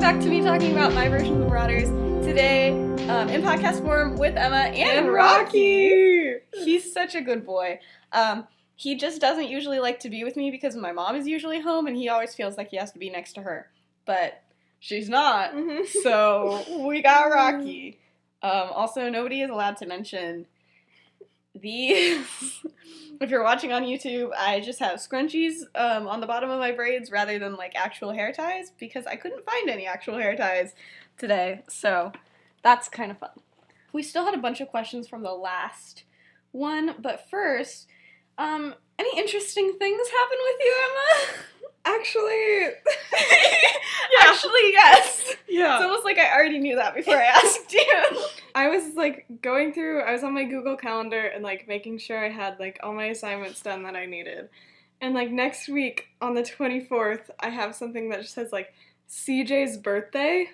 back to me talking about my version of the Marauders. Today, in podcast form with Emma and Rocky. He's such a good boy. He just doesn't usually like to be with me because my mom is usually home and he always feels like he has to be next to her. But she's not, so we got Rocky. Also, nobody is allowed to mention these. If you're watching on YouTube, I just have scrunchies on the bottom of my braids rather than like actual hair ties because I couldn't find any actual hair ties today, so that's kind of fun. We still had a bunch of questions from the last one, but first, any interesting things happen with you, Emma? Actually, yeah. Actually, yes. Yeah. It's almost like I already knew that before I asked you. I was like I was on my Google Calendar and like making sure I had like all my assignments done that I needed. And like next week on the 24th, I have something that just says like CJ's birthday.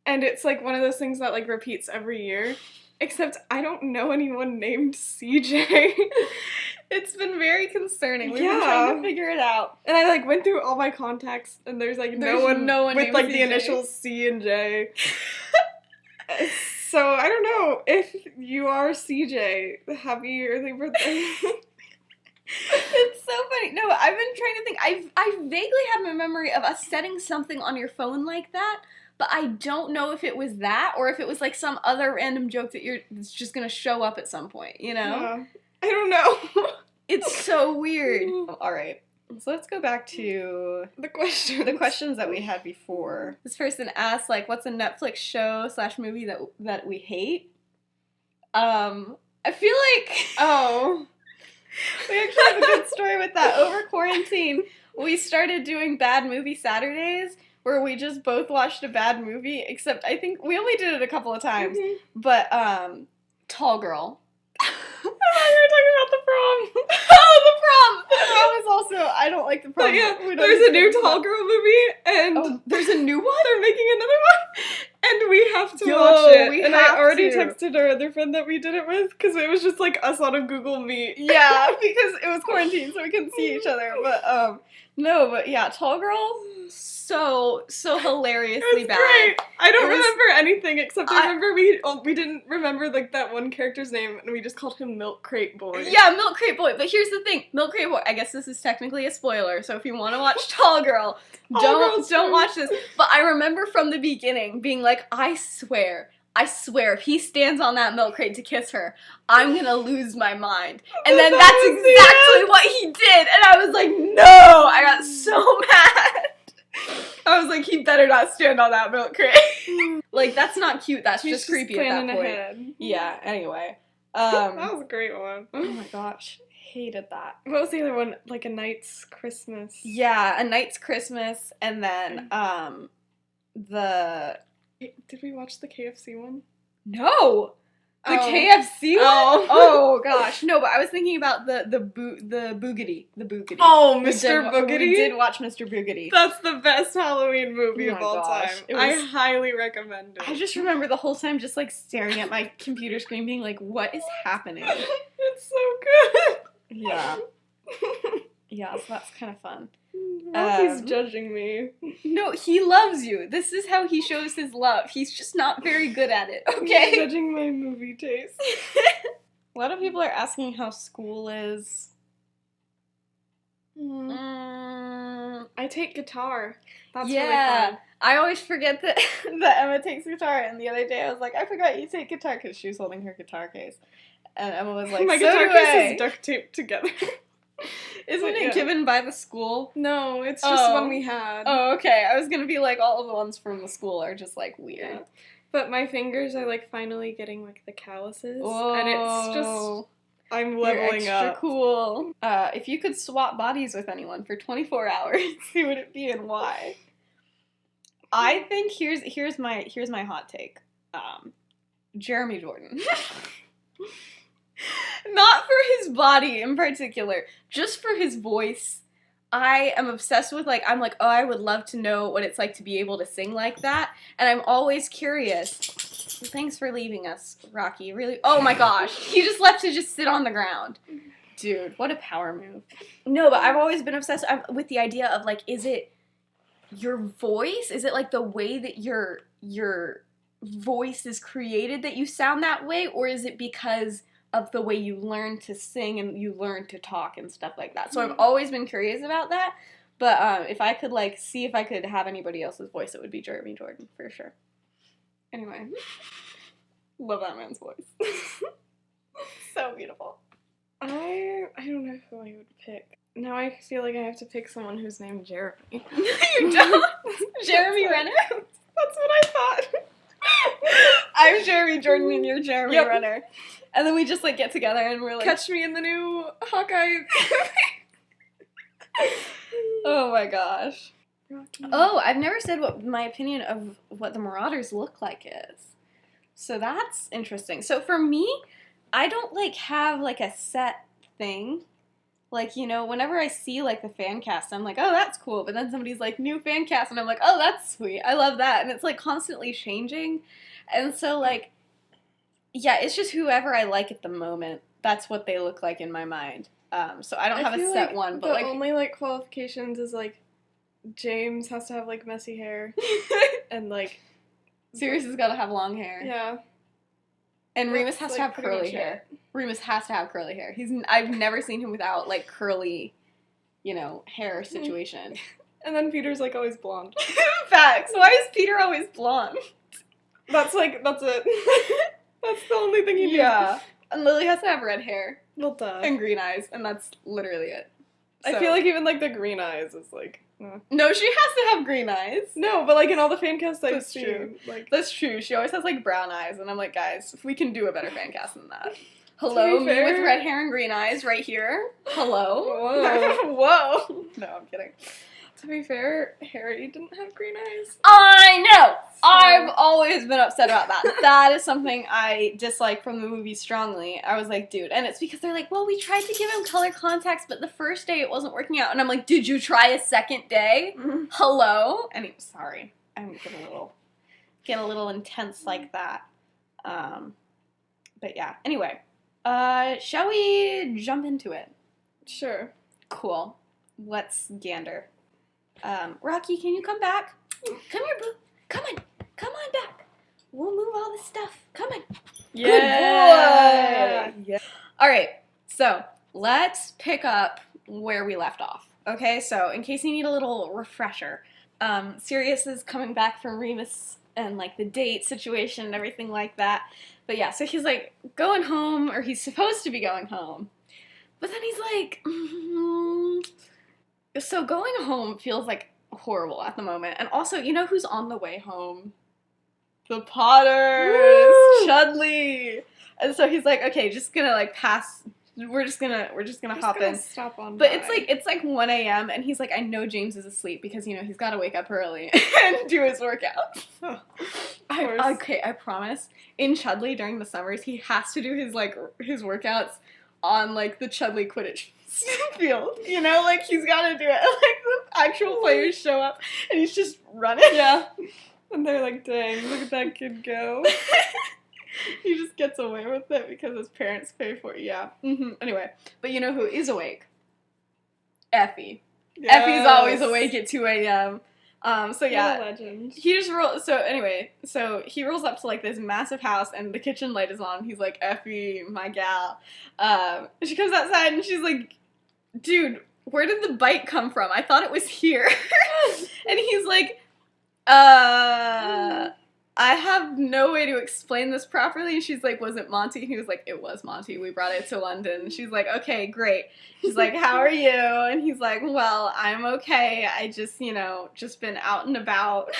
And it's like one of those things that like repeats every year. Except I don't know anyone named CJ. It's been very concerning. We've been trying to figure it out. And I like went through all my contacts and there's no one with like the initials C and J. So I don't know if you are CJ. Happy early birthday. It's so funny. No, I've been trying to think. I vaguely have a memory of us setting something on your phone like that. But I don't know if it was that or if it was like some other random joke that's just gonna show up at some point, you know? Yeah. I don't know. It's so weird. Alright, so let's go back to the questions that we had before. This person asked, like, what's a Netflix show / movie that we hate? I feel like... we actually have a good story with that. Over quarantine, we started doing Bad Movie Saturdays, where we just both watched a bad movie, except I think we only did it a couple of times, but, Tall Girl. I thought you were talking about the prom. Oh, the prom! The prom is also, I don't like the prom. But yeah, there's a new Tall Girl movie, and there's a new one? They're making another one, and we have to watch it. And I already texted our other friend that we did it with, because it was just like us on a Google Meet. Yeah, because it was quarantine, so we couldn't see each other, but, no, but yeah, Tall Girl, so hilariously bad. Great. I don't remember anything except I remember we didn't remember like that one character's name and we just called him Milk Crate Boy. Yeah, Milk Crate Boy. But here's the thing, Milk Crate Boy. I guess this is technically a spoiler. So if you want to watch Tall Girl, don't watch this. But I remember from the beginning being like, I swear, if he stands on that milk crate to kiss her, I'm gonna lose my mind. And then that's exactly what he did. And I was like, no! I got so mad. I was like, he better not stand on that milk crate. Like, that's not cute. That's just creepy at that point. Ahead. Yeah, anyway. That was a great one. Oh my gosh. Hated that. What was the other one? Like A Knight's Christmas. Yeah, A Knight's Christmas, and then, Did we watch the KFC one? No! The KFC one? Oh gosh. No, but I was thinking about the Boogity. The Boogity. Oh, Mr. Boogity? We did watch Mr. Boogity. That's the best Halloween movie of all time. I highly recommend it. I just remember the whole time just like staring at my computer screen being like, what is happening? It's so good. Yeah. Yeah, so that's kind of fun. Rocky's judging me. No, he loves you. This is how he shows his love. He's just not very good at it, okay? He's judging my movie taste. A lot of people are asking how school is. I take guitar. That's really fun. I always forget that Emma takes guitar, and the other day I was like, I forgot you take guitar, because she was holding her guitar case. And Emma was like, my guitar case is duct taped together. Isn't it given by the school? No, it's just one we had. Oh, okay. I was gonna be like, all of the ones from the school are just, like, weird. Yeah. But my fingers are, like, finally getting, like, the calluses. Whoa. And it's just... I'm leveling You're extra cool. If you could swap bodies with anyone for 24 hours, who would it be and why? I think here's my hot take. Jeremy Jordan. Not for his body in particular, just for his voice. I am obsessed with, like, I'm like, oh, I would love to know what it's like to be able to sing like that, and I'm always curious. Thanks for leaving us, Rocky. Really? Oh my gosh. He just left to just sit on the ground. Dude, what a power move. No, but I've always been obsessed with the idea of, like, is it your voice? Is it, like, the way that your voice is created that you sound that way? Or is it because of the way you learn to sing and you learn to talk and stuff like that? So I've always been curious about that. But if I could, like, see if I could have anybody else's voice, it would be Jeremy Jordan, for sure. Anyway. Love that man's voice. So beautiful. I don't know who I would pick. Now I feel like I have to pick someone who's named Jeremy. You don't? Jeremy Renner? That's what I thought. I'm Jeremy Jordan and you're Jeremy Yep. Renner. And then we just, like, get together and we're like... Catch me in the new Hawkeye. Oh my gosh. Rocky. Oh, I've never said what my opinion of what the Marauders look like is. So that's interesting. So for me, I don't, like, have, like, a set thing. Like, you know, whenever I see, like, the fan cast, I'm like, oh, that's cool. But then somebody's like, new fan cast, and I'm like, oh, that's sweet. I love that. And it's, like, constantly changing. And so, like, yeah, it's just whoever I like at the moment. That's what they look like in my mind. So I don't have a feel set like one. But, the like, only, like, qualifications is, like, James has to have, like, messy hair. And, like... Sirius has got to have long hair. Yeah. And Remus That's, has to like, have pretty curly much hair. Remus has to have curly hair. I've never seen him without, like, curly, you know, hair situation. And then Peter's, like, always blonde. Facts. Why is Peter always blonde? That's it. That's the only thing you need. Yeah. And Lily has to have red hair Well, duh. and green eyes, and that's literally it. I feel like even, like, the green eyes is, like... No, she has to have green eyes. No, but, like, in all the fan casts I've That's seen, true. like... That's true. She always has, like, brown eyes, and I'm like, guys, if we can do a better fan cast than that. Hello, me fair- with red hair and green eyes right here. Hello. Whoa. Whoa. No, I'm kidding. To be fair, Harry didn't have green eyes. I know! So- I've always been upset about that. That is something I dislike from the movie strongly. I was like, dude. And it's because they're like, well, we tried to give him color contacts, but the first day it wasn't working out. And I'm like, did you try a second day? Mm-hmm. Hello? And sorry. I'm getting a little intense like that. But yeah. Anyway. Shall we jump into it? Sure. Cool. Let's gander. Rocky, can you come back? Come here, boo. Come on. Come on back. We'll move all this stuff. Come on. Yeah. Good boy. Yeah. All right. So let's pick up where we left off. Okay. So in case you need a little refresher, Sirius is coming back from Remus and, like, the date situation and everything like that. But yeah, so he's, like, going home, or he's supposed to be going home. But then he's like, So going home feels, like, horrible at the moment. And also, you know who's on the way home? The Potters! Woo! Chudley! And so he's like, okay, just gonna, like, pass. We're just gonna hop in. Stop on But by. it's like 1 a.m. and he's like, I know James is asleep because, you know, he's got to wake up early and do his workout. I promise. In Chudley during the summers, he has to do his workouts on, like, the Chudley Quidditch field. You know, like, he's got to do it. Like, the actual players show up and he's just running. Yeah. And they're like, dang, look at that kid go. He just gets away with it because his parents pay for it. Yeah. Mm-hmm. Anyway, but you know who is awake? Effie. Yes. Effie's always awake at 2 a.m. So yeah. What a legend. He just rolls. So anyway, so he rolls up to, like, this massive house and the kitchen light is on. He's like, Effie, my gal. She comes outside and she's like, dude, where did the bite come from? I thought it was here. And he's like, I have no way to explain this properly. And she's like, was it Monty? He was like, it was Monty. We brought it to London. She's like, okay, great. She's like, how are you? And he's like, well, I'm okay. I just, you know, just been out and about.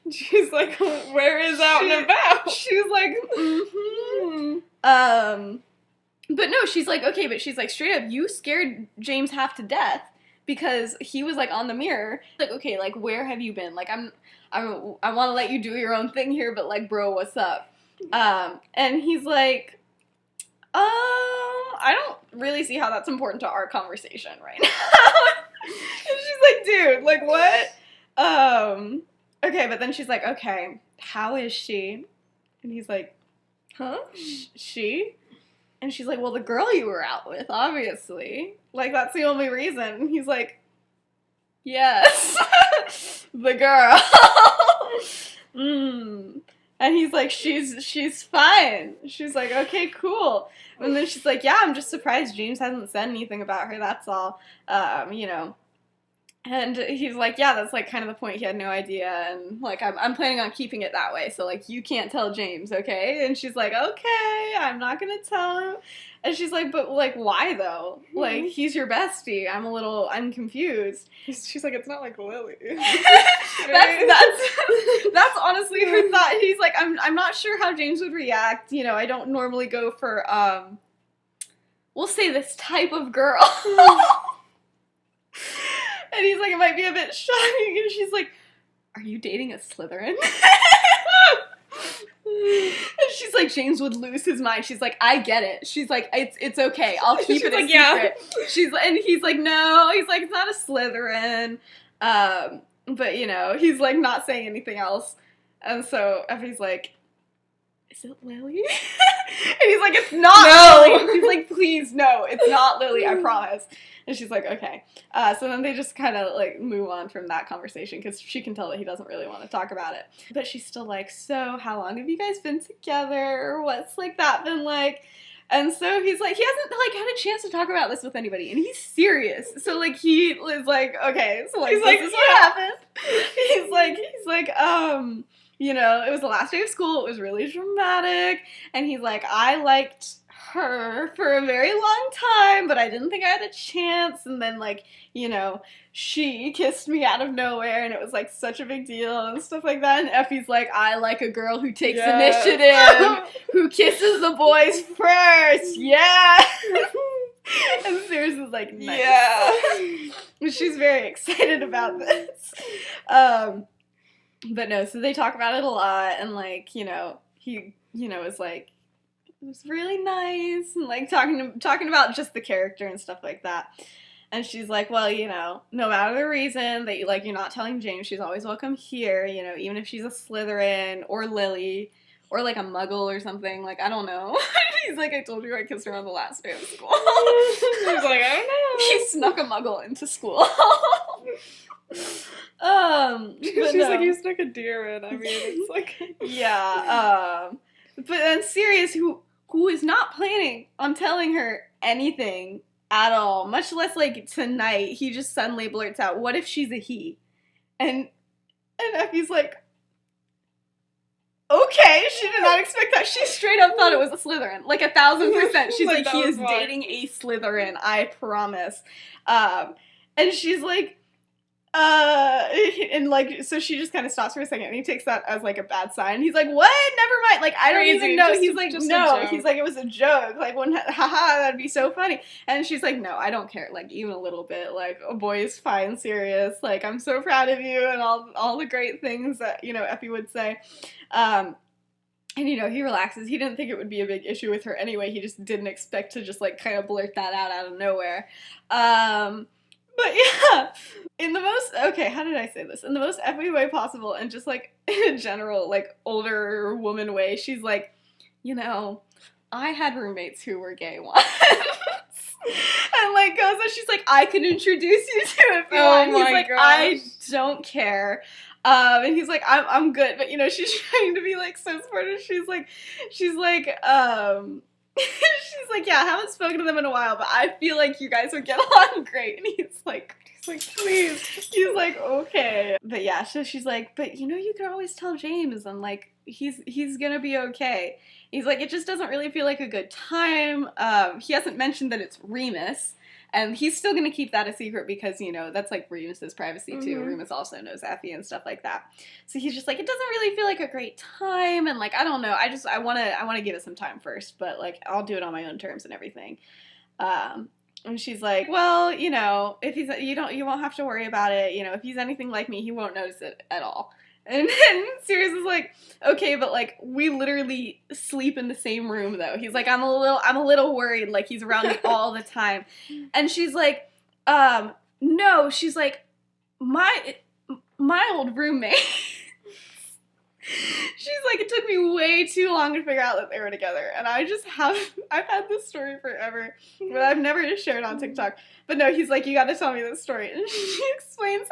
She's like, where is out and about? She's like, mm-hmm. But no, she's like, okay, but she's like, straight up, you scared James half to death because he was, like, on the mirror. Like, okay, like, where have you been? Like, I want to let you do your own thing here, but, like, bro, what's up? And he's like, I don't really see how that's important to our conversation right now. And she's like, dude, like, what? Okay, but then she's like, okay, how is she? And he's like, huh? She? And she's like, well, the girl you were out with, obviously. Like, that's the only reason. And he's like, Yes. The girl. And he's like, she's fine. She's like, okay, cool. And then she's like, yeah, I'm just surprised James hasn't said anything about her, that's all. You know. And he's like, yeah, that's, like, kind of the point. He had no idea, and, like, I'm planning on keeping it that way, so, like, you can't tell James, okay? And she's like, okay, I'm not gonna tell him. And she's like, but, like, why, though? Like, he's your bestie. I'm confused. She's like, it's not like Lily. That's honestly her thought. He's like, I'm not sure how James would react. You know, I don't normally go for, we'll say this type of girl. And he's like, it might be a bit shocking. And she's like, are you dating a Slytherin? And she's like, James would lose his mind. She's like, I get it. She's like, it's okay. I'll keep it a secret. Yeah. And he's like, no. He's like, it's not a Slytherin. But, you know, he's like not saying anything else. And so Effie's like, is it Lily? And he's like, it's not Lily. He's like, please, no, it's not Lily, I promise. And she's like, okay. So then they just kind of, like, move on from that conversation because she can tell that he doesn't really want to talk about it. But she's still like, so how long have you guys been together? What's, like, that been like? And so he's like, he hasn't, like, had a chance to talk about this with anybody. And he's serious. So, like, he is like, okay, so, like, this is what happened. He's like, you know, it was the last day of school. It was really dramatic. And he's like, I liked her for a very long time, but I didn't think I had a chance. And then, like, you know, she kissed me out of nowhere, and it was, like, such a big deal and stuff like that. And Effie's like, I like a girl who takes initiative, who kisses the boys first. Yeah. And Sirius is like, nice. Yeah. She's very excited about this. But no, so they talk about it a lot, and, like, you know, he, you know, is like, it was really nice, and, like, talking about just the character and stuff like that. And she's like, well, you know, no matter the reason that you're not telling James, she's always welcome here, you know, even if she's a Slytherin or Lily or, like, a Muggle or something, like, I don't know. He's like, I told you I kissed her on the last day of school. I was like, I don't know. He snuck a Muggle into school. She's like, you snuck a deer in. I mean, it's like, yeah. But then Sirius, who is not planning on telling her anything at all, much less, like, tonight, he just suddenly blurts out, what if she's a he? And Effie's like, okay, she did not expect that. She straight up thought it was a Slytherin, like 1,000%. She's like, he is dating a Slytherin, I promise. And she's like, and, like, so she just kind of stops for a second, and he takes that as, like, a bad sign. He's like, what? Never mind. Like, I don't even know. He's like, no. He's like, it was a joke. Like, haha, that'd be so funny. And she's like, no, I don't care. Like, even a little bit. Like, a boy is fine, Sirius. Like, I'm so proud of you, and all the great things that, you know, Effie would say. And, you know, he relaxes. He didn't think it would be a big issue with her anyway. He just didn't expect to just, like, kind of blurt that out of nowhere. But yeah, how did I say this? In the most Effie way possible, and just, like, in a general, like, older woman way, she's like, you know, I had roommates who were gay once. And, like, goes, and she's like, I could introduce you to it if you want. He's like, gosh. I don't care. And he's like, I'm good. But, you know, she's trying to be, like, so supportive. She's like, she's like, yeah, I haven't spoken to them in a while, but I feel like you guys would get along great. And he's like, please. He's like, okay. But yeah, so she's like, but, you know, you can always tell James, and, like, he's gonna be okay. He's like, it just doesn't really feel like a good time. He hasn't mentioned that it's Remus. And he's still gonna keep that a secret because, you know, that's, like, Remus's privacy, too. Mm-hmm. Remus also knows Effie and stuff like that. So he's just like, it doesn't really feel like a great time, and, like, I don't know, I wanna give it some time first, but, like, I'll do it on my own terms and everything. And she's like, well, you know, if you won't have to worry about it, you know, if he's anything like me, he won't notice it at all. And then Sirius is like, okay, but, like, we literally sleep in the same room, though. He's like, I'm a little worried, like, he's around me all the time. And she's like, no, she's like, my old roommate. She's like, it took me way too long to figure out that they were together. And I've had this story forever, but I've never just shared on TikTok. But no, he's like, you gotta tell me this story. And she explains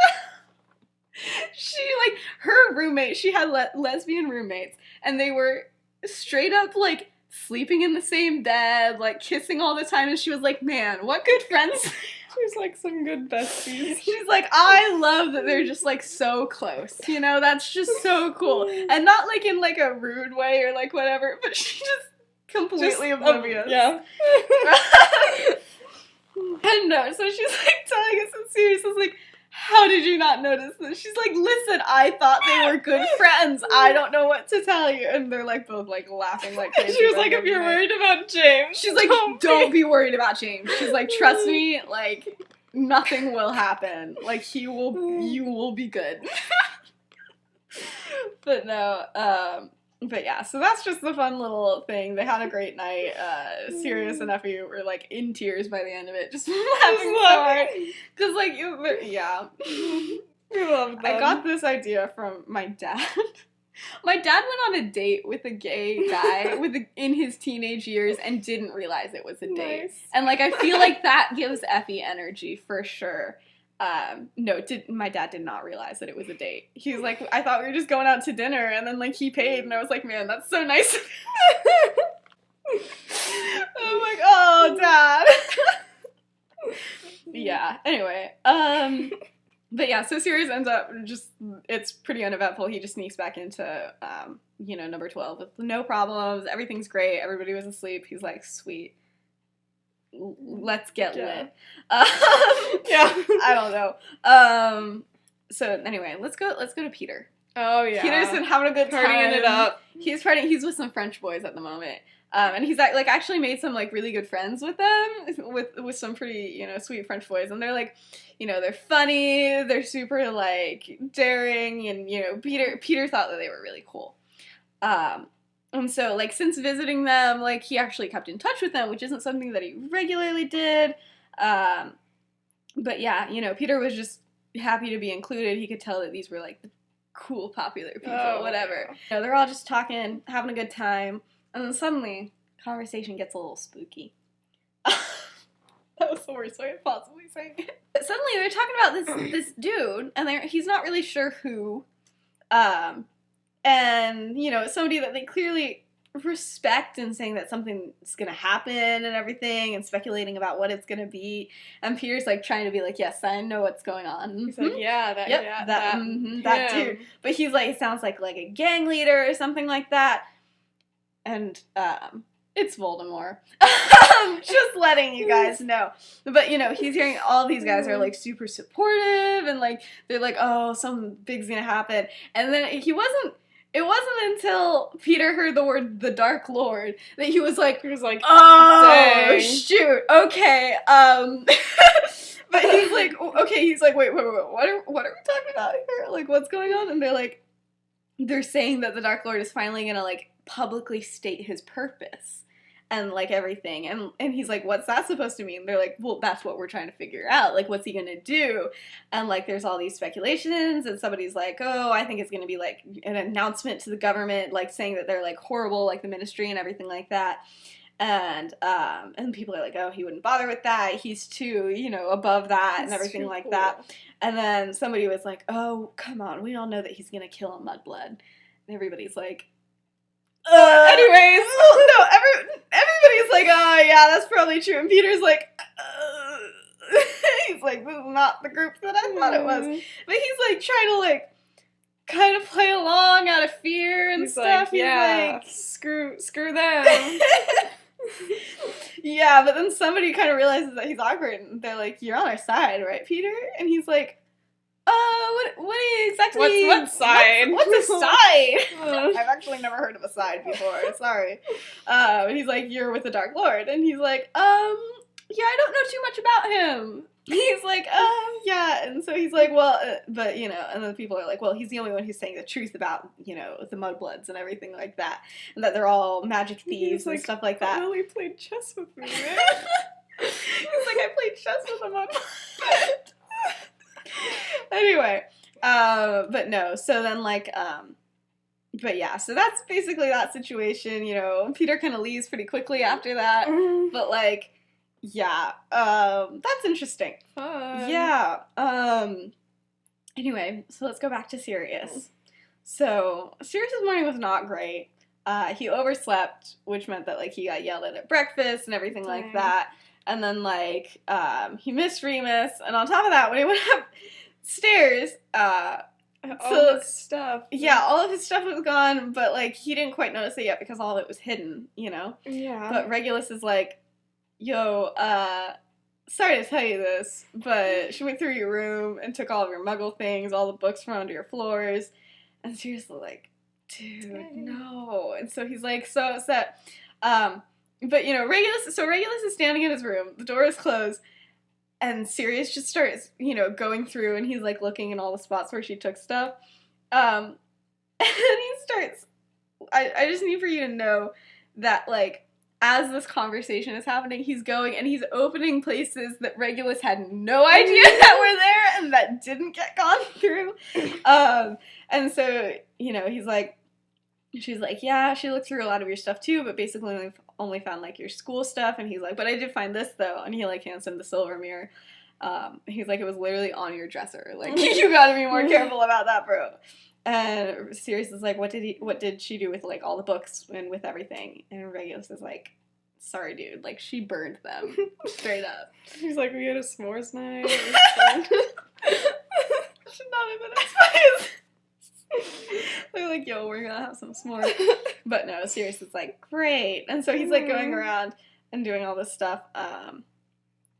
her roommate, she had lesbian roommates, and they were straight up, like, sleeping in the same bed, like, kissing all the time, and she was like, man, what good friends. She's like some good besties. She's like, I love that they're just, like, so close, you know, that's just so cool. And not, like, in, like, a rude way or, like, whatever, but she just completely oblivious. Yeah. And no, so she's, like, telling us in serious, I was like, how did you not notice this? She's like, listen, I thought they were good friends. I don't know what to tell you. And they're, like, both, like, laughing like crazy. She was like, if you're worried about James. She's like, don't be worried about James. She's like, trust me, like, nothing will happen. Like, you will be good. But no, but yeah, so that's just the fun little thing. They had a great night. Sirius and Effie were, like, in tears by the end of it, just laughing so hard. Because, like, yeah. We love them. I got this idea from my dad. My dad went on a date with a gay guy in his teenage years and didn't realize it was a date. Nice. And, like, I feel like that gives Effie energy for sure. No, my dad did not realize that it was a date. He was like, I thought we were just going out to dinner, and then, like, he paid, and I was like, man, that's so nice. I'm like, oh, Dad. Yeah, anyway, but yeah, so Sirius ends up it's pretty uneventful. He just sneaks back into, number 12 with no problems, everything's great, everybody was asleep. He's like, sweet. Let's get lit. Yeah, I don't know. So anyway, let's go to Peter. Oh yeah, Peter's been having a good time. Partying it up. He's with some French boys at the moment. And he's like actually made some like really good friends with them, with some pretty sweet French boys, and they're like, they're funny, they're super like daring, and Peter thought that they were really cool. And so, like, since visiting them, like, he actually kept in touch with them, which isn't something that he regularly did. But yeah, Peter was just happy to be included. He could tell that these were, like, the cool, popular people, whatever. Yeah. They're all just talking, having a good time, and then suddenly, conversation gets a little spooky. That was the worst way of possibly saying it. But suddenly, they're talking about this dude, and he's not really sure who. And, somebody that they clearly respect, and saying that something's going to happen and everything, and speculating about what it's going to be. And Peter's, like, trying to be like, yes, I know what's going on. He's like, yeah, that dude. But he's like, it sounds like a gang leader or something like that. And, it's Voldemort. Just letting you guys know. But, he's hearing all these guys are, like, super supportive, and, like, they're like, oh, something big's gonna happen. And then it wasn't until Peter heard the word the Dark Lord that he was like, oh, dang. Shoot, okay, but he's like, wait, what are we talking about here? Like, what's going on? And they're saying that the Dark Lord is finally gonna, like, publicly state his purpose and, like, everything, and he's like, what's that supposed to mean? They're like, well, that's what we're trying to figure out, like, what's he gonna do? And, like, there's all these speculations, and somebody's like, oh, I think it's gonna be, like, an announcement to the government, like, saying that they're, like, horrible, like, the ministry and everything like that, and people are like, oh, he wouldn't bother with that, he's too, above that, and everything like that, and then somebody was like, oh, come on, we all know that he's gonna kill a mudblood, and everybody's like, anyways, no, everybody's like, oh, yeah, that's probably true. And Peter's like, he's like, this is not the group that I thought it was. But he's, like, trying to, like, kind of play along out of fear and stuff. Like, yeah, he's like, screw them. Yeah, but then somebody kind of realizes that he's awkward, and they're like, you're on our side, right, Peter? And he's like, what exactly? What side? What's a side? I've actually never heard of a side before. Sorry. And he's like, you're with the Dark Lord, and he's like, yeah, I don't know too much about him. He's like, yeah, and so he's like, well, but and then people are like, well, he's the only one who's saying the truth about the Mudbloods and everything like that, and that they're all magic thieves and stuff like that. Lily played chess with me, man. He's like, I played chess with a Mudblood. Anyway, but no, so then, like, But yeah, so that's basically that situation, you know. Peter kind of leaves pretty quickly after that, but like, yeah, that's interesting. Fun. Yeah, anyway, so let's go back to Sirius. So, Sirius's morning was not great. He overslept, which meant that, like, he got yelled at breakfast and everything like that. And then, like, he missed Remus, and on top of that, when he went upstairs, all his stuff. Yeah, all of his stuff was gone, but, like, he didn't quite notice it yet because all of it was hidden, you know? Yeah. But Regulus is like, yo, sorry to tell you this, but she went through your room and took all of your muggle things, all the books from under your floors, and seriously, like, dude, no. And so he's, like, so upset. But, you know, Regulus is standing in his room, the door is closed, and Sirius just starts, you know, going through, and he's, like, looking in all the spots where she took stuff. And he starts, I just need for you to know that, like, as this conversation is happening, he's going and he's opening places that Regulus had no idea that were there and that didn't get gone through. And so, you know, she's like, yeah, she looked through a lot of your stuff too, but basically only found, like, your school stuff. And he's like, but I did find this, though. And he, like, hands him the silver mirror. He's like, it was literally on your dresser. Like, you gotta be more careful about that, bro. And Sirius is like, what did she do with, like, all the books and with everything? And Regulus is like, sorry, dude. Like, she burned them. Straight up. He's like, we had a s'mores night. Should not have been a spice. They're like, yo, we're gonna have some s'mores. But no, Sirius is like, great. And so he's, like, going around and doing all this stuff.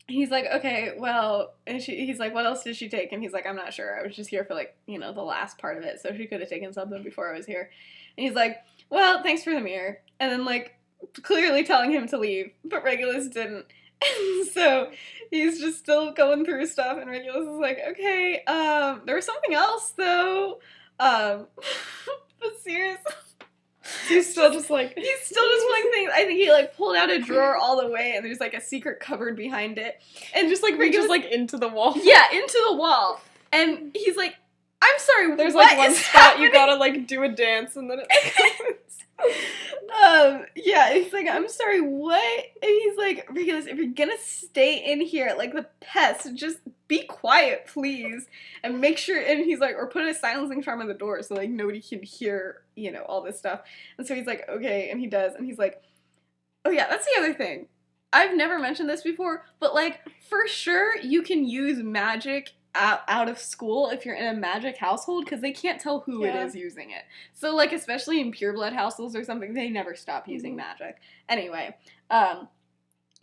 He's like, okay, well, and he's like, what else did she take? And he's like, I'm not sure. I was just here for, like, you know, the last part of it, so she could have taken something before I was here. And he's like, well, thanks for the mirror. And then, like, clearly telling him to leave, but Regulus didn't. And so he's just still going through stuff, and Regulus is like, okay, there was something else, though. But Sirius... He's still just pulling things. I think he, like, pulled out a drawer all the way, and there's, like, a secret cupboard behind it. And just, like, Regulus, like, into the wall. Yeah, into the wall. And he's like, I'm sorry, there's, like, one spot happening? you gotta, like, do a dance, and then it yeah, he's like, I'm sorry, what? And he's like, Regulus, if you're gonna stay in here, like the pest, just be quiet, please. And make sure, and he's like, or put a silencing charm on the door so, like, nobody can hear, you know, all this stuff. And so he's like, okay, and he does, and he's like, oh yeah, that's the other thing. I've never mentioned this before, but, like, for sure you can use magic out of school if you're in a magic household, because they can't tell who it is using it. So, like, especially in pureblood households or something, they never stop using magic. Anyway,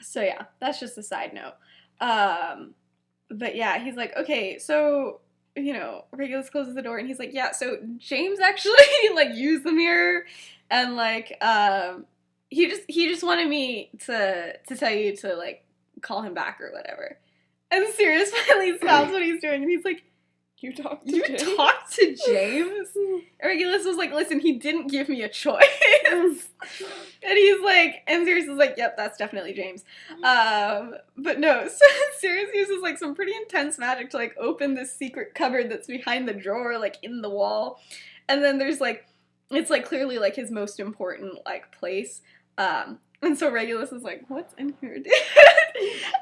so yeah, that's just a side note. But yeah, he's like, okay, so, you know, Regulus closes the door, and he's like, yeah, so James actually, like, used the mirror, and, like, he just wanted me to tell you to, like, call him back or whatever. And Sirius finally stops what he's doing, and he's like, You talked to James? Regulus was like, listen, he didn't give me a choice. And he's like, and Sirius is like, yep, that's definitely James. But no, so Sirius uses, like, some pretty intense magic to, like, open this secret cupboard that's behind the drawer, like, in the wall. And then there's, like, it's, like, clearly, like, his most important, like, place. And so Regulus is like, what's in here, dude?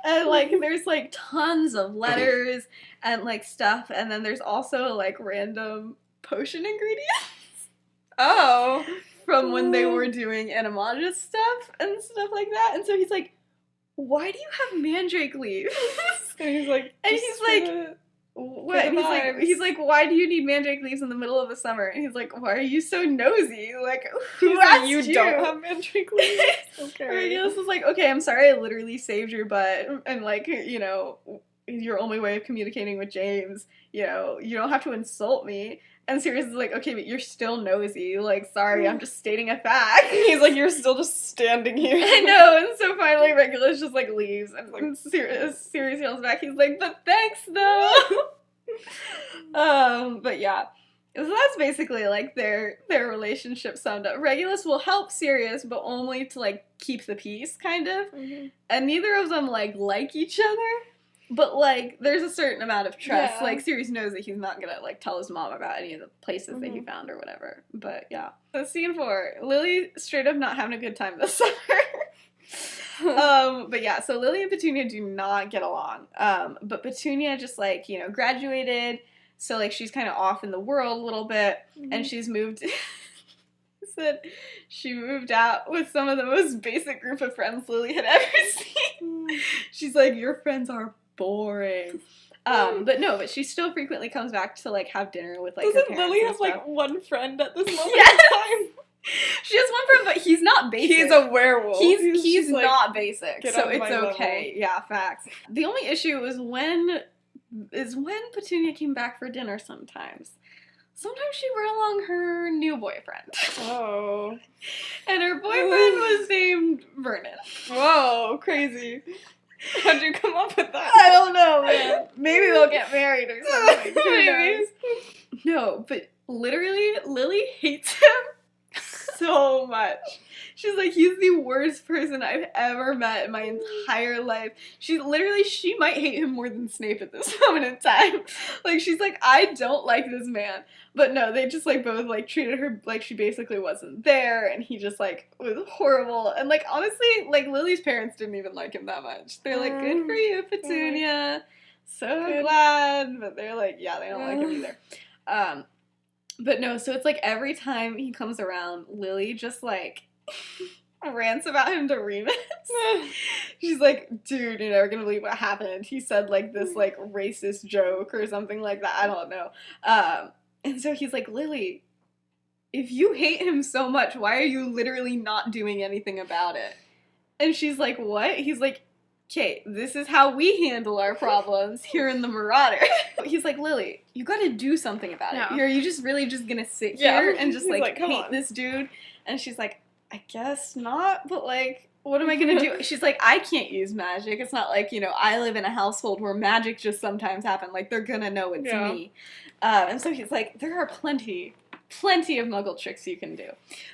And, like, there's, like, tons of letters and, like, stuff. And then there's also, like, random potion ingredients. Oh. From when they were doing animagus stuff and stuff like that. And so he's like, why do you have mandrake leaves? And he's like, what? And he's like, why do you need mandrake leaves in the middle of the summer? And he's like, why are you so nosy? Like, who asked you? You don't have mandrake leaves? Okay. Regulus is like, okay, I'm sorry I literally saved your butt. And, like, you know, your only way of communicating with James, you know, you don't have to insult me. And Sirius is like, okay, but you're still nosy. Like, sorry, I'm just stating a fact. He's like, you're still just standing here. I know. And so finally Regulus just, like, leaves. And, like, Sirius yells back. He's like, but thanks, though. But yeah. So that's basically, like, their relationship summed up. Regulus will help Sirius, but only to, like, keep the peace, kind of. Mm-hmm. And neither of them, like each other. But, like, there's a certain amount of trust. Yeah. Like, Sirius knows that he's not gonna, like, tell his mom about any of the places that he found or whatever. But, yeah. So, scene 4. Lily straight up not having a good time this summer. But, yeah, so Lily and Petunia do not get along. But Petunia just, like, you know, graduated. So, like, she's kind of off in the world a little bit. And she's moved... said she moved out with some of the most basic group of friends Lily had ever seen. She's like, your friends are boring. But she still frequently comes back to, like, have dinner with, like, her Doesn't parents Lily and have, stuff. like, one friend at this moment Yes! in time? She has one friend, but he's not basic. He's a werewolf. He's just, like, not basic, get so on it's my okay. level. Yeah, facts. The only issue is when Petunia came back for dinner sometimes. Sometimes she brought along her new boyfriend. Oh. And her boyfriend was named Vernon. Whoa, crazy. How'd you come up with that? I don't know, man. Maybe they'll get married or something. Who Maybe. knows? No, but literally, Lily hates him so much. She's like, he's the worst person I've ever met in my entire life. She might hate him more than Snape at this moment in time. Like, she's like, I don't like this man. But no, they just, like, both, like, treated her like she basically wasn't there, and he just, like, was horrible. And, like, honestly, like, Lily's parents didn't even like him that much. They're like, good for you, Petunia. So Good. glad. But they're like, yeah, they don't like him either. But no, so it's like every time he comes around, Lily just, like, rants about him to Remus. She's like, dude, you're never gonna believe what happened. He said, like, this, like, racist joke or something like that. I don't know. And so he's like, Lily, if you hate him so much, why are you literally not doing anything about it? And she's like, what? He's like, okay, this is how we handle our problems here in the Marauders. He's like, Lily, you gotta do something about it. No. Are you just really just gonna sit here and just, He's like like, come hate on. this dude? And she's like, I guess not, but, like, what am I gonna do? She's like, I can't use magic. It's not like, you know, I live in a household where magic just sometimes happens. Like, they're gonna know it's me. And so he's like, there are plenty of muggle tricks you can do.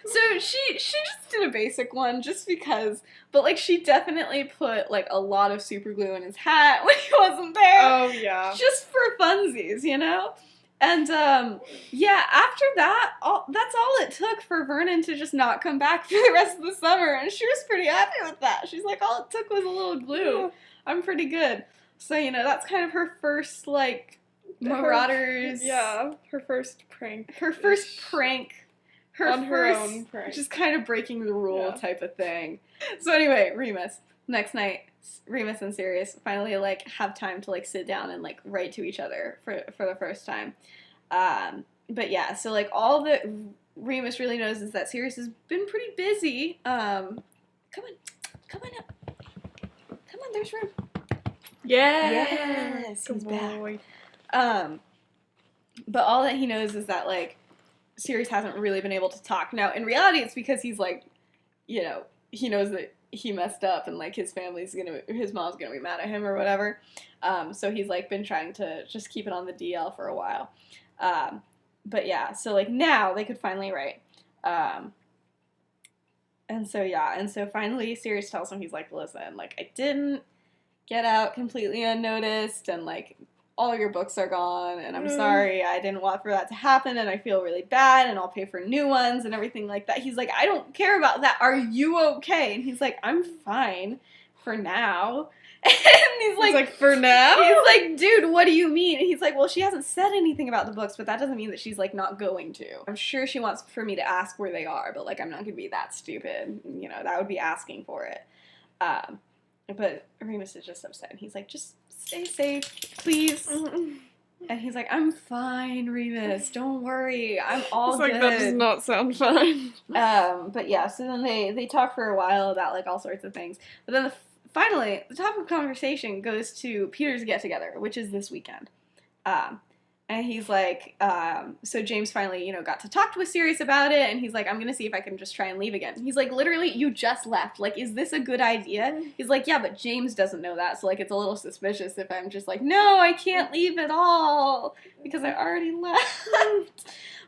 So she just did a basic one just because, but, like, she definitely put, like, a lot of super glue in his hat when he wasn't there. Oh, yeah. Just for funsies, you know? And, yeah, after that, that's all it took for Vernon to just not come back for the rest of the summer, and she was pretty happy with that. She's like, all it took was a little glue. Yeah. I'm pretty good. So, you know, that's kind of her first, like, Marauders. Her first prank. Her first prank. Her On her own prank. Just kind of breaking the rule type of thing. So anyway, Remus. Next night, Remus and Sirius finally, like, have time to, like, sit down and, like, write to each other for the first time. But yeah, so, like, all that Remus really knows is that Sirius has been pretty busy. Come on up. Come on, there's room. Yes, he's back. But all that he knows is that, like, Sirius hasn't really been able to talk. Now, in reality, it's because he's, like, you know, he knows that he messed up and, like, his mom's gonna be mad at him or whatever. So he's, like, been trying to just keep it on the DL for a while. But yeah, so, like, now they could finally write. And so finally Sirius tells him, he's like, listen, like, I didn't get out completely unnoticed, and, like, all your books are gone, and I'm sorry, I didn't want for that to happen, and I feel really bad, and I'll pay for new ones, and everything like that. He's like, I don't care about that, are you okay? And he's like, I'm fine, for now. And he's like, for now? He's like, dude, what do you mean? And he's like, well, she hasn't said anything about the books, but that doesn't mean that she's, like, not going to. I'm sure she wants for me to ask where they are, but, like, I'm not gonna be that stupid. You know, that would be asking for it. But Remus is just upset, and he's like, just stay safe, please. And he's like, I'm fine, Remus, don't worry, I'm all good. Like, that does not sound fine. But yeah, so then they talk for a while about, like, all sorts of things. But then finally, the topic of conversation goes to Peter's get-together, which is this weekend. And he's like, so James finally, you know, got to talk with Sirius about it, and he's like, I'm gonna see if I can just try and leave again. He's like, literally, you just left. Like, is this a good idea? He's like, yeah, but James doesn't know that, so, like, it's a little suspicious if I'm just like, no, I can't leave at all, because I already left.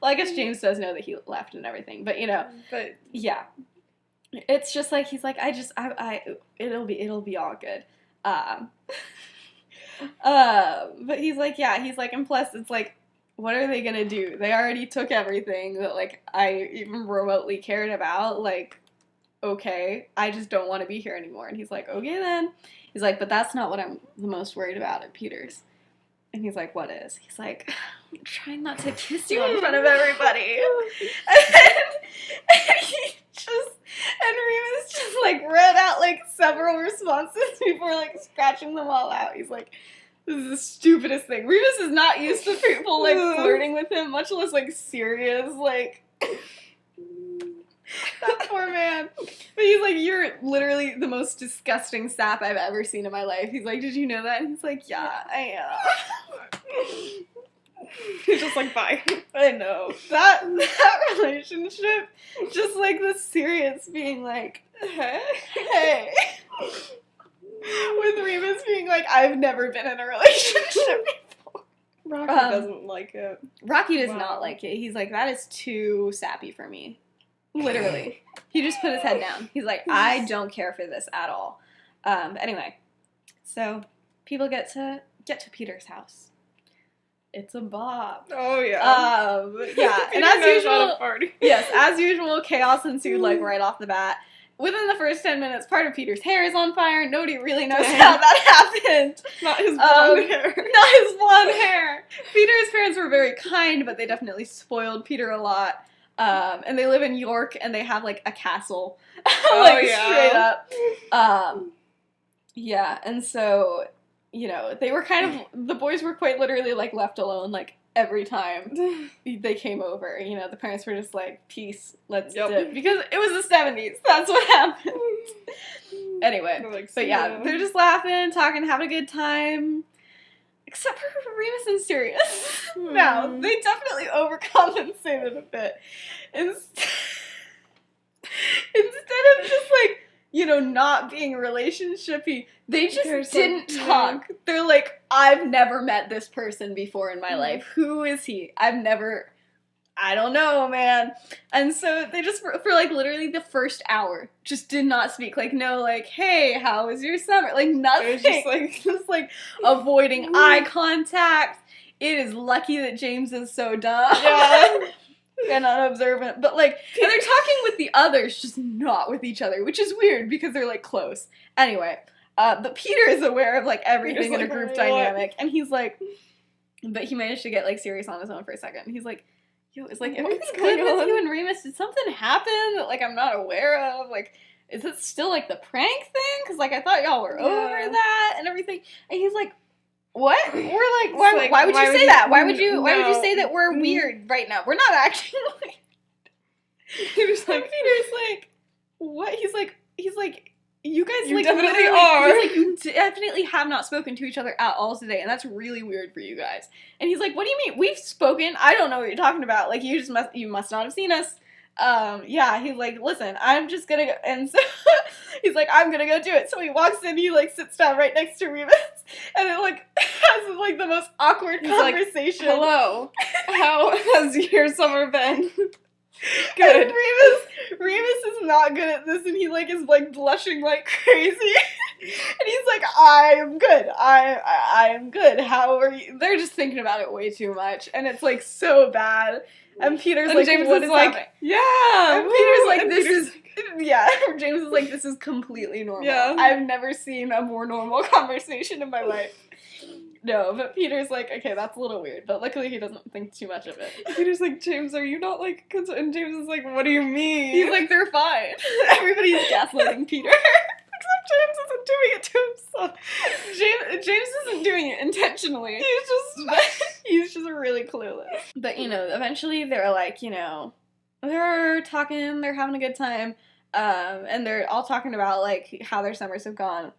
Well, I guess James does know that he left and everything, but, you know, But yeah. It's just like, he's like, it'll be all good. But he's like, yeah, he's like, and plus it's like, what are they gonna do? They already took everything that, like, I even remotely cared about. Like, okay, I just don't want to be here anymore. And he's like, okay then. He's like, but that's not what I'm the most worried about at Peter's. And he's like, what is? He's like, I'm trying not to kiss you in front of everybody. And Remus just, like, read out, like, several responses before, like, scratching them all out. He's like, this is the stupidest thing. Remus is not used to people, like, flirting with him, much less, like, serious, like... That poor man. But he's like, you're literally the most disgusting sap I've ever seen in my life. He's like, did you know that? And he's like, yeah, I am. He's just like, bye. I know. That relationship, just like the Sirius being like, hey. With Remus being like, I've never been in a relationship before. Rocky doesn't like it. Rocky does not like it. He's like, that is too sappy for me. Literally. He just put his head down. He's like, I don't care for this at all. Anyway, so people get to Peter's house. It's a bop. Oh, yeah. Yeah, and as usual, yes, as usual, chaos ensued, like, right off the bat. Within the first 10 minutes, part of Peter's hair is on fire. Nobody really knows how that happened. Not his blonde hair. Not his blonde hair. Peter's parents were very kind, but they definitely spoiled Peter a lot. And they live in York, and they have, like, a castle. Straight up. Yeah, and so, you know, they were kind of, the boys were quite literally, like, left alone, like, every time they came over. You know, the parents were just like, peace, let's dip. Because it was the 70s. That's what happened. Anyway, like, but yeah, they're just laughing, talking, having a good time. Except for Remus and Sirius. No, they definitely overcompensated a bit. Instead of just, like, you know, not being relationshipy, they just didn't talk. They're like, I've never met this person before in my life. Who is he? I don't know, man. And so they just, for like, literally the first hour, just did not speak. Like, no, like, hey, how was your summer? Like, nothing. It was just like, avoiding eye contact. It is lucky that James is so dumb. Yeah. And unobservant. But, like, and they're talking with the others, just not with each other, which is weird because they're, like, close. Anyway, but Peter is aware of, like, everything in a group dynamic. And he's like, but he managed to get, like, Sirius on his own for a second. He's like, yo, is, like, everything good with you and Remus? Did something happen that, like, I'm not aware of? Like, is it still, like, the prank thing? Because, like, I thought y'all were over that and everything. And he's like, what? We're like, why would you say that? Why would you say that we're weird right now? We're not actually, like, Peter's like, what? He's like, you guys, like, definitely are. He's like, you definitely have not spoken to each other at all today, and that's really weird for you guys. And he's like, what do you mean? We've spoken. I don't know what you're talking about. Like, you must not have seen us. Yeah, he's like, listen, I'm just gonna go, and so he's like, I'm gonna go do it. So he walks in, he, like, sits down right next to Remus, and it, like, has, like, the most awkward conversation. Like, hello, how has your summer been? Good. And Remus is not good at this, and he, like, is, like, blushing like crazy. And he's like, I am good. I am good. How are you? They're just thinking about it way too much, and it's, like, so bad. And Peter's like, James what is like, happening? Yeah. And Peter's like, yeah. James is like, this is completely normal. Yeah. I've never seen a more normal conversation in my life. No, but Peter's like, okay, that's a little weird, but luckily he doesn't think too much of it. Peter's like, James, are you not, like, and James is like, what do you mean? He's like, they're fine. Everybody's gaslighting Peter. Except James isn't doing it to himself. James isn't doing it intentionally. He's just really clueless. But, you know, eventually they're like, you know, they're talking, they're having a good time, and they're all talking about, like, how their summers have gone.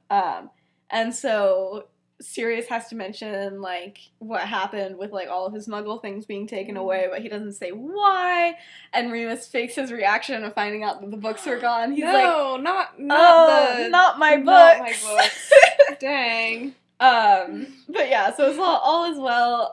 And so Sirius has to mention, like, what happened with, like, all of his muggle things being taken away, but he doesn't say why. And Remus fakes his reaction of finding out that the books were gone. He's like, not my books. Dang. But yeah, so it's all is well.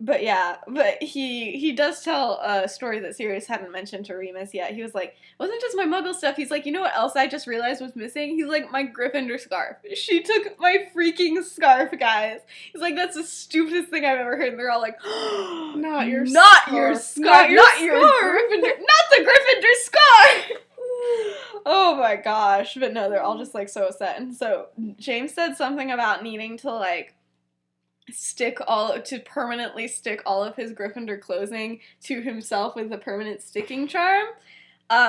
But yeah, but he does tell a story that Sirius hadn't mentioned to Remus yet. He was like, it wasn't just my muggle stuff. He's like, you know what else I just realized was missing? He's like, my Gryffindor scarf. She took my freaking scarf, guys. He's like, that's the stupidest thing I've ever heard. And they're all like, Not your scarf. Not your Gryffindor, not the Gryffindor scarf. Oh my gosh. But no, they're all just like so upset. And so James said something about needing to like permanently stick all of his Gryffindor clothing to himself with a permanent sticking charm,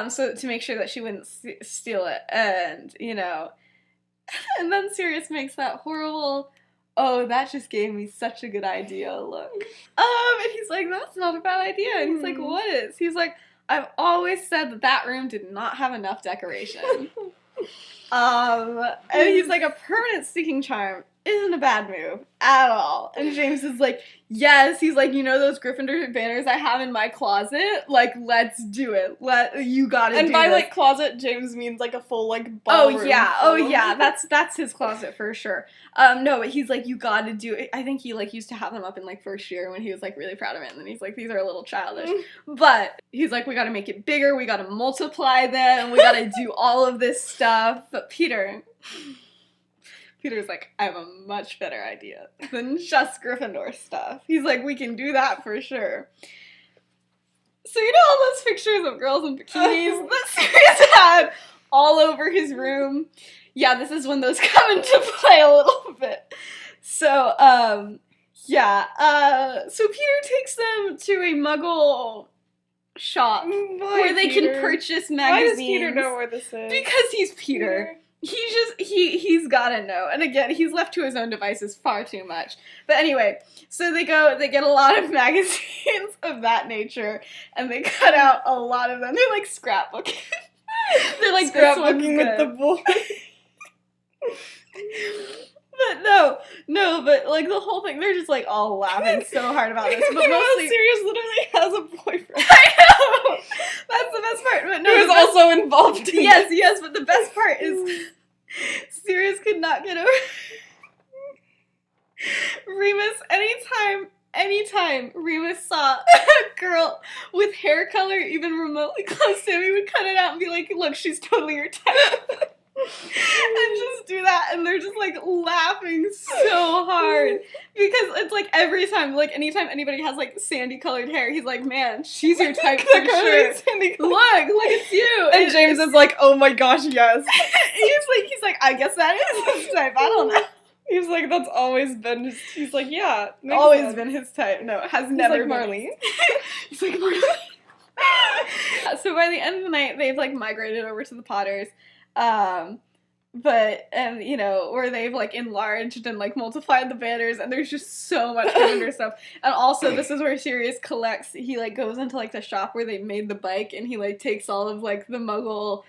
so to make sure that she wouldn't steal it. And you know, and then Sirius makes that horrible, oh, that just gave me such a good idea look. And he's like, that's not a bad idea. And he's like, what is? He's like, I've always said that room did not have enough decoration. And he's like, a permanent sticking charm isn't a bad move at all. And James is like, yes. He's like, you know those Gryffindor banners I have in my closet? Like, let's do it. You gotta do it. And by, like, closet, James means, like, a full, like, ballroom. Oh, yeah. That's his closet for sure. No, but he's like, you gotta do it. I think he, like, used to have them up in, like, first year when he was, like, really proud of it. And then he's like, these are a little childish. But he's like, we gotta make it bigger. We gotta multiply them. We gotta do all of this stuff. But Peter's like, I have a much better idea than just Gryffindor stuff. He's like, we can do that for sure. So you know all those pictures of girls in bikinis that Sirius had all over his room? Yeah, this is when those come into play a little bit. So, so Peter takes them to a Muggle shop where they can purchase magazines. Why does Peter know where this is? Because he's Peter. He's gotta know. And again, he's left to his own devices far too much. But anyway, so they get a lot of magazines of that nature, and they cut out a lot of them. They're like scrapbooking. They're like scrapbooking with the boy. But no, but like the whole thing, they're just like all laughing so hard about this. But mostly Sirius literally has a boyfriend. I know! That's the best part. But no, he was also involved in yes, but the best part is Sirius could not get over Remus. Anytime Remus saw a girl with hair color even remotely close to him, he would cut it out and be like, look, she's totally your type. And just do that, and they're just like laughing so hard because it's like every time, like anytime anybody has like sandy colored hair, he's like, man, she's your type for sure. Look, it's you. And James is like, oh my gosh, yes. he's like, I guess that is his type. I don't know. He's like, that's always been his. He's like, yeah, always been his type. No, it has never like been. Marlene. He's like Marlene. So by the end of the night, they've like migrated over to the Potters. You know, where they've like enlarged and like multiplied the banners, and there's just so much Gryffindor stuff. And also, this is where Sirius collects. He like goes into like the shop where they made the bike, and he like takes all of like the Muggle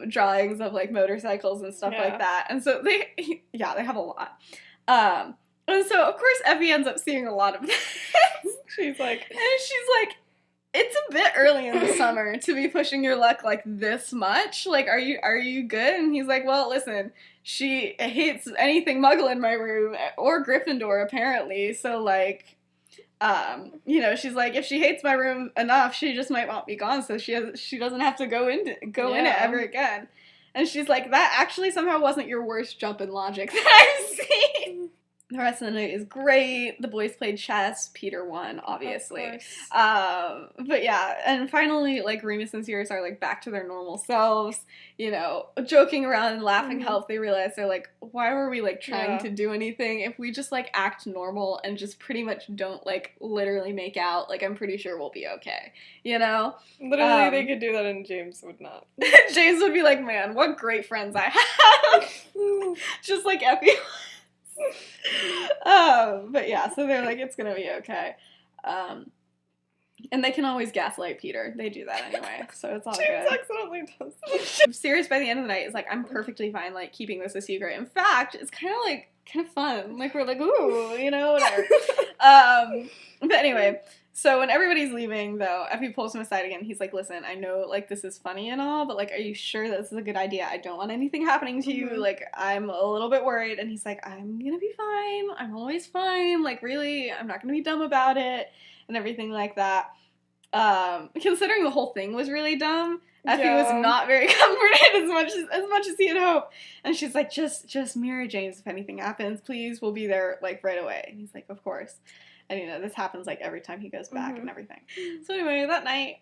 drawings of like motorcycles and stuff like that. And so they have a lot. And so of course Effie ends up seeing a lot of this. she's like, it's a bit early in the summer to be pushing your luck like this much. Like, are you good? And he's like, well, listen, she hates anything Muggle in my room, or Gryffindor, apparently. So, like, you know, she's like, if she hates my room enough, she just might want me gone, so she doesn't have to go in it ever again. And she's like, that actually somehow wasn't your worst jump in logic that I've seen. The rest of the night is great. The boys played chess. Peter won, obviously. But yeah, and finally, like, Remus and Sirius are, like, back to their normal selves, you know, joking around and laughing how they realize they're like, why were we, like, trying to do anything? If we just, like, act normal and just pretty much don't, like, literally make out, like, I'm pretty sure we'll be okay, you know? Literally, they could do that and James would not. James would be like, man, what great friends I have. Just like Effie. But yeah, so they're like, it's gonna be okay. And they can always gaslight Peter. They do that anyway, so it's all James good. accidentally does. Sirius by the end of the night is like, I'm perfectly fine, like, keeping this a secret. In fact, it's kind of fun. Like, we're like, ooh, you know, whatever. But anyway, So when everybody's leaving, though, Effie pulls him aside again. He's like, listen, I know, like, this is funny and all, but, like, are you sure that this is a good idea? I don't want anything happening to you. Like, I'm a little bit worried. And he's like, I'm gonna be fine. I'm always fine. Like, really, I'm not gonna be dumb about it and everything like that. Considering the whole thing was really dumb, Effie was not very comforted as much as he had hoped. And she's like, just Mira James, if anything happens, please, we'll be there, like, right away. And he's like, of course. And, you know, this happens, like, every time he goes back and everything. So anyway, that night,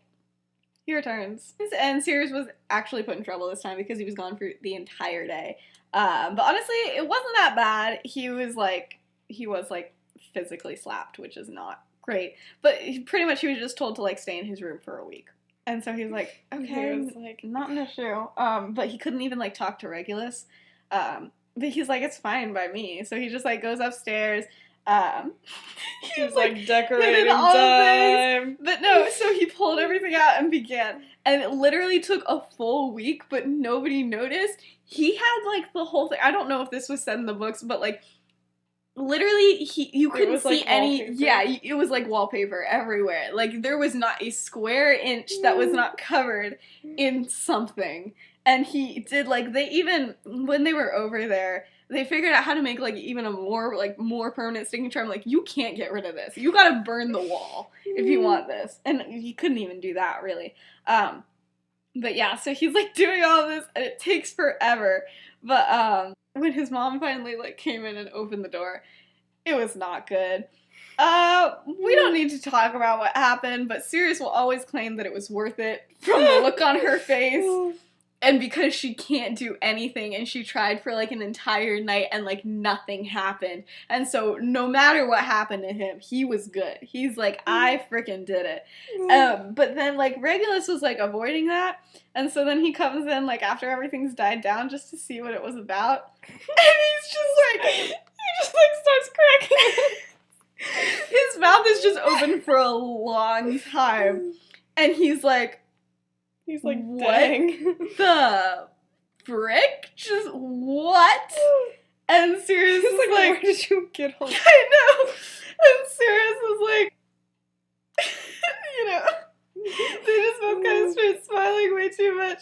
he returns. And Sirius was actually put in trouble this time because he was gone for the entire day. But honestly, it wasn't that bad. He was, like, physically slapped, which is not great. But pretty much he was just told to, like, stay in his room for a week. And so he was like, okay, was like, not an issue. But he couldn't even, like, talk to Regulus. But he's like, it's fine by me. So he just, like, goes upstairs. He was like decorating all time. But no, so he pulled everything out and began. And it literally took a full week, but nobody noticed. He had like the whole thing. I don't know if this was said in the books, but like literally you couldn't see any it was like wallpaper everywhere. Like there was not a square inch that was not covered in something. And he did like when they were over there, they figured out how to make, like, even a more permanent sticking charm. Like, you can't get rid of this. You gotta burn the wall if you want this. And he couldn't even do that, really. But yeah, so he's, like, doing all this, and it takes forever. But, when his mom finally, like, came in and opened the door, it was not good. We don't need to talk about what happened, but Sirius will always claim that it was worth it from the look on her face. And because she can't do anything, and she tried for, like, an entire night, and, like, nothing happened. And so, no matter what happened to him, he was good. He's like, I freaking did it. But then, like, Regulus was, like, avoiding that. And so then he comes in, like, after everything's died down, just to see what it was about. And he's just, like, he just, like, starts cracking. His mouth is just open for a long time. And he's like, what dang. The frick? Just what? And Sirius is like, where did you get hold of it? I know. And Sirius was like, you know, they just both kind of started smiling way too much.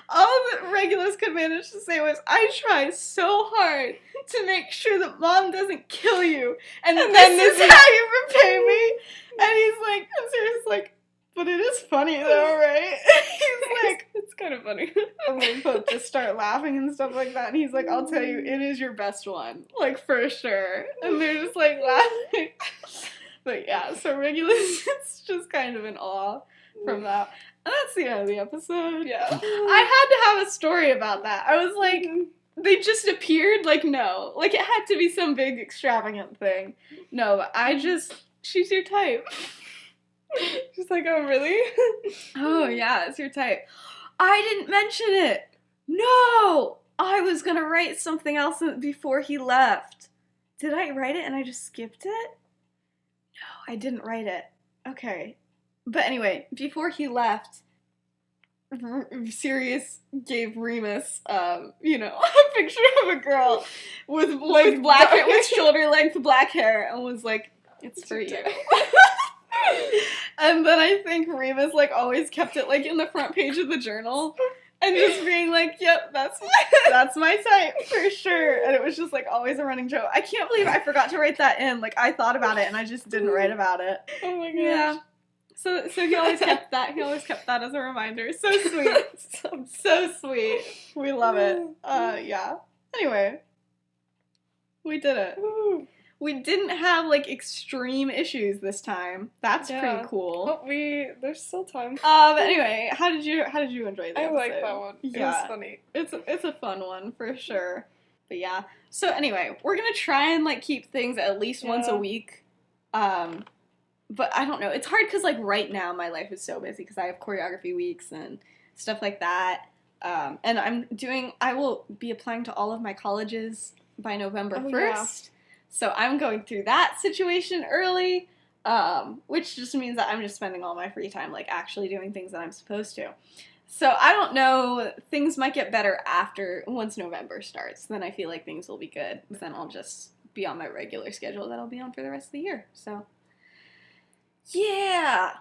All that Regulus could manage to say was, I tried so hard to make sure that Mom doesn't kill you. And then this is how you repay me. And he's like, and Sirius is like, but it is funny though, right? He's like, it's kind of funny. And they both just start laughing and stuff like that. And he's like, I'll tell you, it is your best one. Like, for sure. And they're just like laughing. But yeah, so Regulus is just kind of in awe from that. And that's the end of the episode. Yeah. I had to have a story about that. I was like, they just appeared? Like, no. Like, it had to be some big extravagant thing. No, but she's your type. She's like, oh, really? Oh, yeah, it's your type. I didn't mention it. No! I was gonna write something else before he left. Did I write it and I just skipped it? No, I didn't write it. Okay. But anyway, before he left, Sirius gave Remus, a picture of a girl with black hair, with shoulder-length black hair, and was like, it's for you. And then I think Remus, like, always kept it, like, in the front page of the journal. And just being like, yep, that's my type, for sure. And it was just, like, always a running joke. I can't believe I forgot to write that in. Like, I thought about it, and I just didn't write about it. Oh my gosh. Yeah. So he always kept that. He always kept that as a reminder. So sweet. So sweet. We love it. Yeah. Anyway. We did it. Woo. We didn't have, like, extreme issues this time. That's pretty cool. But there's still time. Anyway, how did you enjoy that episode? I like that one. Yeah. It was funny. It's a fun one, for sure. But yeah. So anyway, we're gonna try and, like, keep things at least once a week. But I don't know. It's hard because, like, right now my life is so busy because I have choreography weeks and stuff like that. And I will be applying to all of my colleges by November 1st. Yeah. So I'm going through that situation early, which just means that I'm just spending all my free time, like, actually doing things that I'm supposed to. So I don't know. Things might get better once November starts. Then I feel like things will be good. Then I'll just be on my regular schedule that I'll be on for the rest of the year. So Yeah.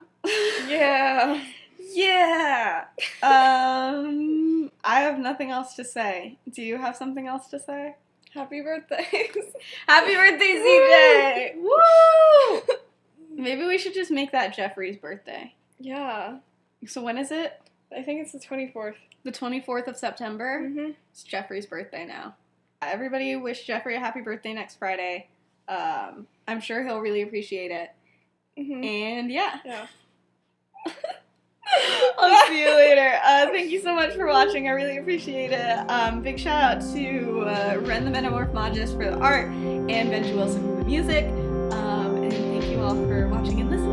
Yeah. Yeah. I have nothing else to say. Do you have something else to say? Happy birthday. Happy birthday, CJ! Woo! Maybe we should just make that Jeffrey's birthday. Yeah. So when is it? I think it's the 24th. The 24th of September? Mm-hmm. It's Jeffrey's birthday now. Everybody wish Jeffrey a happy birthday next Friday. I'm sure he'll really appreciate it. Mm-hmm. And yeah. Yeah. I'll see you later. Thank you so much for watching. I really appreciate it. Big shout out to Ren the Metamorphmologist for the art and Benji Wilson for the music. And thank you all for watching and listening.